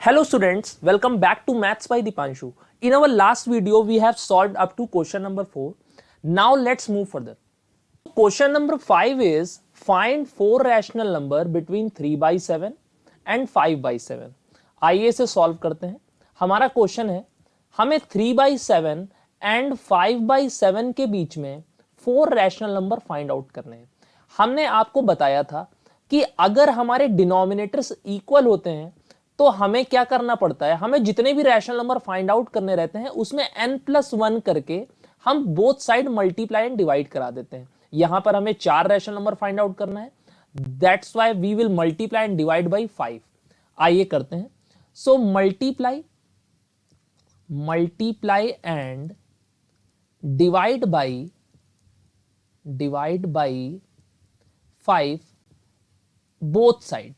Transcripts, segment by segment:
Hello students, welcome back to Maths by Dipanshu. In our last video, we have solved up to question number 4. Now let's move further. Question number 5 is find 4 rational number between 3 by 7 and 5 by 7. आइए इसे solve करते हैं. हमारा question है हमें 3 by 7 and 5 by 7 के बीच में 4 rational number find out करने हैं. हमने आपको बताया था कि अगर हमारे डिनोमिनेटर्स इक्वल होते हैं तो हमें क्या करना पड़ता है, हमें जितने भी रैशनल नंबर फाइंड आउट करने रहते हैं उसमें n+1 करके हम both side multiply and divide करा देते हैं. यहां पर हमें 4 रैशनल नंबर फाइंड आउट करना है, that's why we will multiply and divide by 5. आइए करते हैं. So multiply and divide by 5 both side.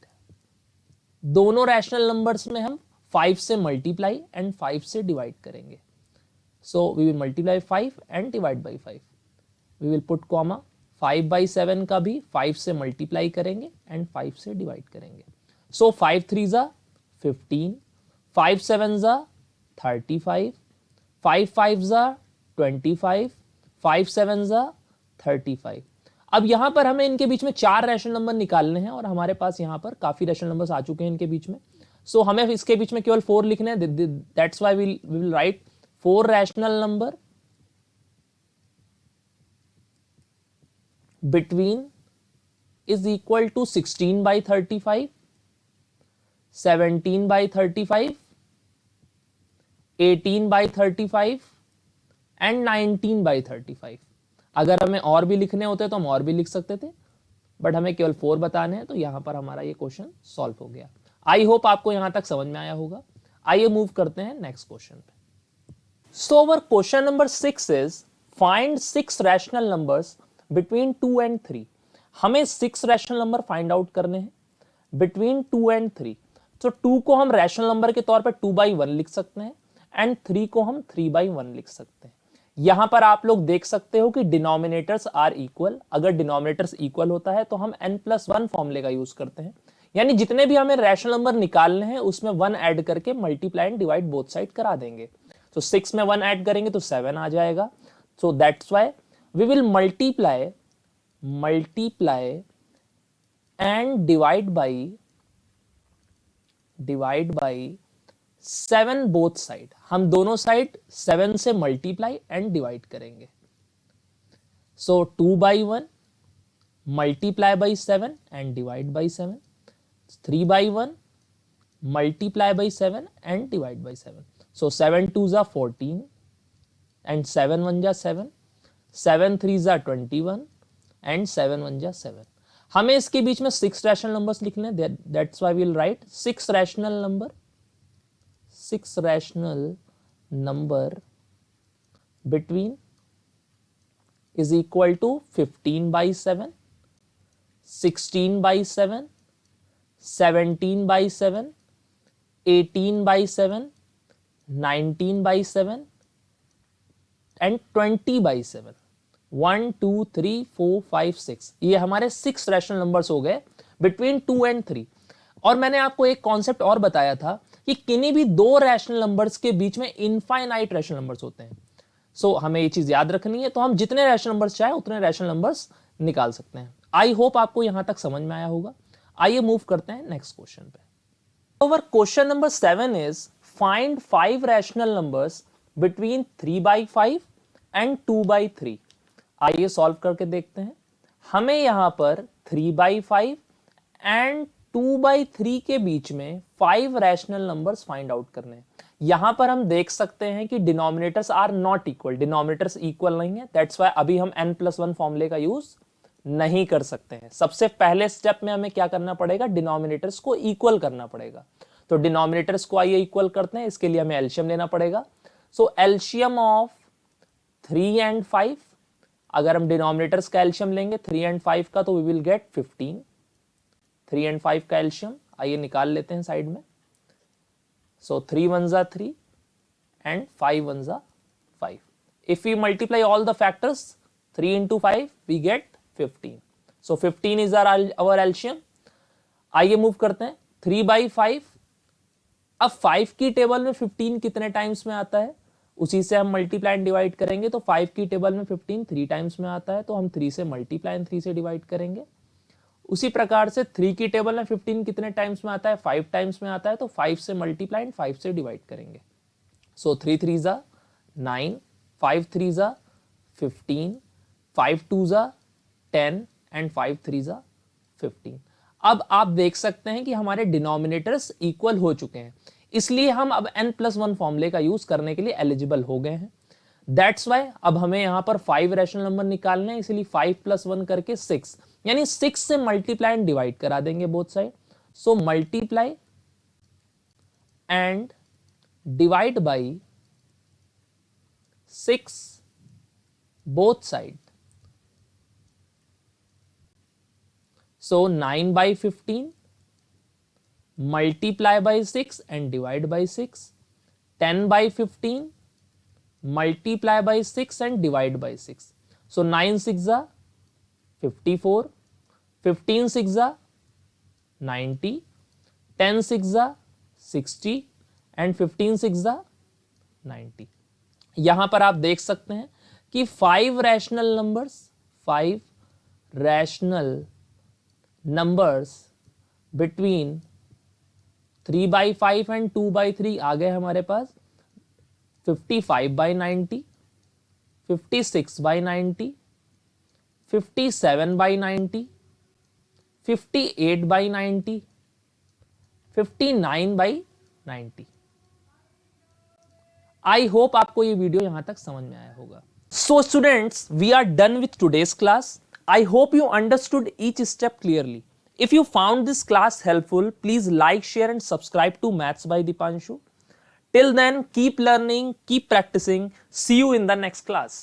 दोनों रैशनल नंबर्स में हम 5 से मल्टीप्लाई एंड 5 से डिवाइड करेंगे. So we will multiply 5 and divide by 5. We will put comma. 5 by 7 का भी 5 से मल्टीप्लाई करेंगे एंड 5 से डिवाइड करेंगे. सो 5 3 जा 15, 5 7 जा 35, 5 5 जा 25, 5 7 जा 35. अब यहां पर हमें इनके बीच में 4 रैशनल नंबर निकालने हैं और हमारे पास यहां पर काफी रैशनल नंबर्स आ चुके हैं इनके बीच में. सो हमें इसके बीच में केवल 4 लिखने हैं. That's why we will write 4 rational number between is equal to 16 by 35, 17 by 35, 18 by 35 and 19 by 35. अगर हमें और भी लिखने होते तो हम और भी लिख सकते थे, बट हमें केवल 4 बताने हैं, तो यहां पर हमारा ये क्वेश्चन सॉल्व हो गया. आई होप आपको यहां तक समझ में आया होगा. आइए मूव करते हैं नेक्स्ट क्वेश्चन पे. So our question number 6 is find 6 rational numbers between 2 and 3. हमें 6 रैशनल नंबर फाइंड आउट करने हैं बिटवीन 2 एंड 3. तो 2 को हम रैशनल नंबर के तौर पर 2 by 1 लिख सकते हैं एंड 3 को हम 3 by 1 लिख सकते हैं. यहां पर आप लोग देख सकते हो कि डिनोमिनेटर्स आर इक्वल. अगर डिनोमिनेटर्स इक्वल होता है तो हम n+1 फॉर्मूले का यूज करते हैं, यानी जितने भी हमें रैशनल नंबर निकालने हैं उसमें 1 ऐड करके multiply and divide both side करा देंगे. तो 6 में 1 ऐड करेंगे तो 7 आ जाएगा. So that's why we will multiply and divide by 7 both side. हम दोनों साइड 7 से मल्टीप्लाई एंड डिवाइड करेंगे. सो 2 by 1 multiply by 7 and divide by 7. 3 by 1 multiply by 7 and divide by 7. सो 7 2 जा 14 एंड 7 1 जा 7. 7 3 जा 21 एंड 7 1 जा 7. हमें इसके बीच में 6 रैशनल नंबर्स लिखने हैं. That's why we will write 6 rational number between is equal to 15 by 7, 16 by 7, 17 by 7, 18 by 7, 19 by 7 and 20 by 7. 1 2 3 4 5 6. ये हमारे 6 रैशनल नंबर्स हो गए बिटवीन 2 एंड 3. और मैंने आपको एक कॉन्सेप्ट और बताया था कि किन्हीं भी 2 रैशनल नंबर्स के बीच में इनफाइनाइट रैशनल नंबर्स होते हैं. सो हमें ये चीज याद रखनी है. तो हम जितने रैशनल नंबर्स चाहे उतने रैशनल नंबर्स निकाल सकते हैं. आई होप आपको यहां तक समझ में आया होगा. आइए मूव करते हैं नेक्स्ट क्वेश्चन पे. Over question number 7 is find 5 rational numbers between 3 by 5 and 2 by 3. आइए सॉल्व करके देखते हैं. हमें यहां पर 3 by 5 एंड 2 by 3 के बीच में 5 रैशनल नंबर्स फाइंड आउट करने हैं. यहां पर हम देख सकते हैं कि denominators are not equal. Denominators equal नहीं है, दैट्स व्हाई अभी हम n+1 फॉर्मूले का यूज नहीं कर सकते हैं. सबसे पहले स्टेप में हमें क्या करना पड़ेगा, डिनोमिनेटर्स को इक्वल करना पड़ेगा. तो डिनोमिनेटर्स को आइए इक्वल करते हैं. इसके लिए हमें एलसीएम लेना पड़ेगा. सो एलसीएम ऑफ 3 and 5, अगर हम डिनोमिनेटर्स का एलसीएम लेंगे 3 and 5 का, तो वी विल गेट 15. 3 and 5 का एलसीएम आइए निकाल लेते हैं साइड में. सो 3 1 जा 3 एंड 5 1 जा 5. If we multiply all the factors 3 into 5 we get 15. So 15 is our LCM. आइए मूव करते हैं. 3 by 5 अब 5 की टेबल में 15 कितने टाइम्स में आता है, उसी से हम मल्टीप्लाई एंड डिवाइड करेंगे। तो 5 की टेबल में 15 3 टाइम्स में आता है, तो हम 3 से मल्टीप्लाई एंड 3 से डिवाइड करेंगे। उसी प्रकार से 3 की टेबल में 15 कितने टाइम्स में आता है, 5 टाइम्स में आता है, तो 5 से मल्टीप्लाई एंड 5 से डिवाइड करेंगे। सो 3 3 जा 9, 5 3 जा 15, 5 2 जा 10 एंड 5 3 जा 15। अब आप देख सकते हैं कि हमारे डिनोमिनेटर्स इक्वल हो चुके हैं, इसलिए हम अब n+1 फॉर्मूले का यूज करने के लिए एलिजिबल हो गए हैं। दैट्स वाई अब हमें यहां पर 5 रैशनल नंबर निकालने हैं, इसलिए 5 + 1 करके 6, यानी 6 से मल्टीप्लाई एंड डिवाइड करा देंगे both side. So multiply and divide by 6 both side. So 9 by 15 multiply by 6 and divide by 6. 10 by 15 multiply by 6 and divide by 6. So 9 6 are 54, 15 6 are 90, 10 6 are 60 and 15 6 are 90। यहां पर आप देख सकते हैं कि 5 rational numbers between 3/5 and 2/3 आ गए हमारे पास। 55/90, 56/90, 57/90, 58/90, 59/90। I hope आपको ये वीडियो यहां तक समझ में आया होगा। So students, we are done with today's class. I hope you understood each step clearly. If you found this class helpful, please like, share and subscribe to Maths by Dipanshu. Till then, keep learning, keep practicing. See you in the next class.